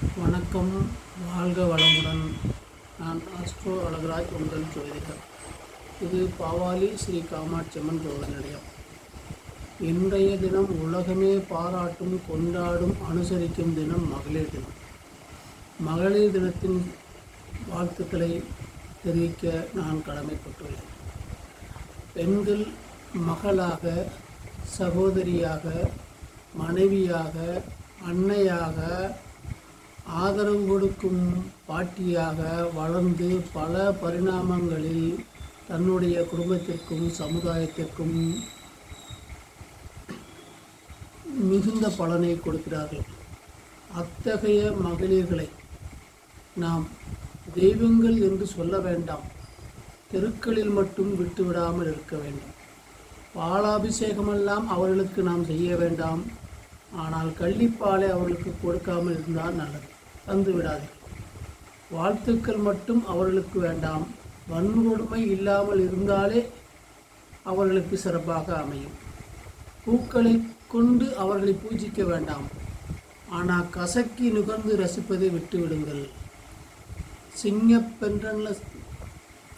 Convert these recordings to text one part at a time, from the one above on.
வணக்கம், வாழ்க வளமுடன். நான் ஆஸ்ட்ரோ அழகராஜ், உங்கள் ஜோதிடர். இது பாவாலி ஸ்ரீ காமாட்சியம்மன் ஜோதி நிலையம். இன்றைய தினம் உலகமே பாராட்டும், கொண்டாடும், அனுசரிக்கும் தினம் மகளிர் தினம். மகளிர் தினத்தின் வாழ்த்துக்களை தெரிவிக்க நான் கடமைப்பட்டுள்ளேன். பெண்கள் மகளாக, சகோதரியாக, மனைவியாக, அன்னையாக, ஆதரவு கொடுக்கும் பாட்டியாக வளர்ந்து பல பரிணாமங்களில் தன்னுடைய குடும்பத்திற்கும் சமுதாயத்திற்கும் மிகுந்த பலனை கொடுக்கிறார்கள். அத்தகைய மகளிர்களை நாம் தெய்வங்கள் என்று சொல்ல வேண்டாம், தெருக்களில் மட்டும் விட்டுவிடாமல் இருக்க வேண்டும். பாலாபிஷேகமெல்லாம் அவர்களுக்கு நாம் செய்ய வேண்டாம். ஆனால் கள்ளிப்பாலை அவர்களுக்கு கொடுக்காமல் இருந்தால் நல்லது. தந்து விடாதீர்கள். வாழ்த்துக்கள் மட்டும் அவர்களுக்கு வேண்டாம். வன்கொடுமை இல்லாமல் இருந்தாலே அவர்களுக்கு சிறப்பாக அமையும். பூக்களை கொண்டு அவர்களை பூஜிக்க வேண்டாம். ஆனால் கசக்கி நுகர்ந்து ரசிப்பதை விட்டுவிடுங்கள். சிங்கப்பென்றல்ல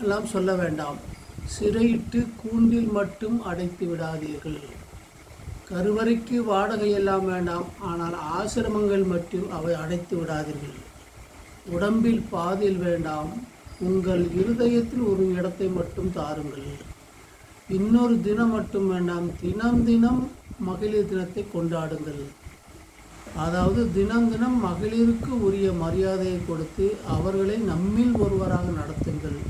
எல்லாம் சொல்ல வேண்டாம். சிறையிட்டு கூண்டில் மட்டும் அடைத்து விடாதீர்கள். கருவறைக்கு வாடகையெல்லாம் வேண்டாம். ஆனால் ஆசிரமங்கள் மட்டும் அவை அடைத்து விடாதீர்கள். உடம்பில் பாதியில் வேண்டாம். உங்கள் இருதயத்தில் ஒரு இடத்தை மட்டும் தாருங்கள். இன்னொரு தினம் மட்டும் வேண்டாம். தினம் தினம் மகளிர் தினத்தை கொண்டாடுங்கள். அதாவது தினம் தினம் மகளிருக்கு உரிய மரியாதையை கொடுத்து அவர்களை நம்மில் ஒருவராக நடத்துங்கள்.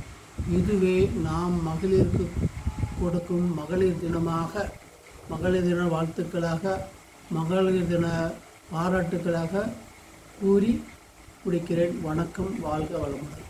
இதுவே நாம் மகளிருக்கு கொடுக்கும் மகளிர் தினமாக, மகளிர் தின வாழ்த்துக்களாக, மகளிர் தின பாராட்டுக்களாக கூறி முடிக்கிறேன். வணக்கம், வாழ்க வளமுடன்.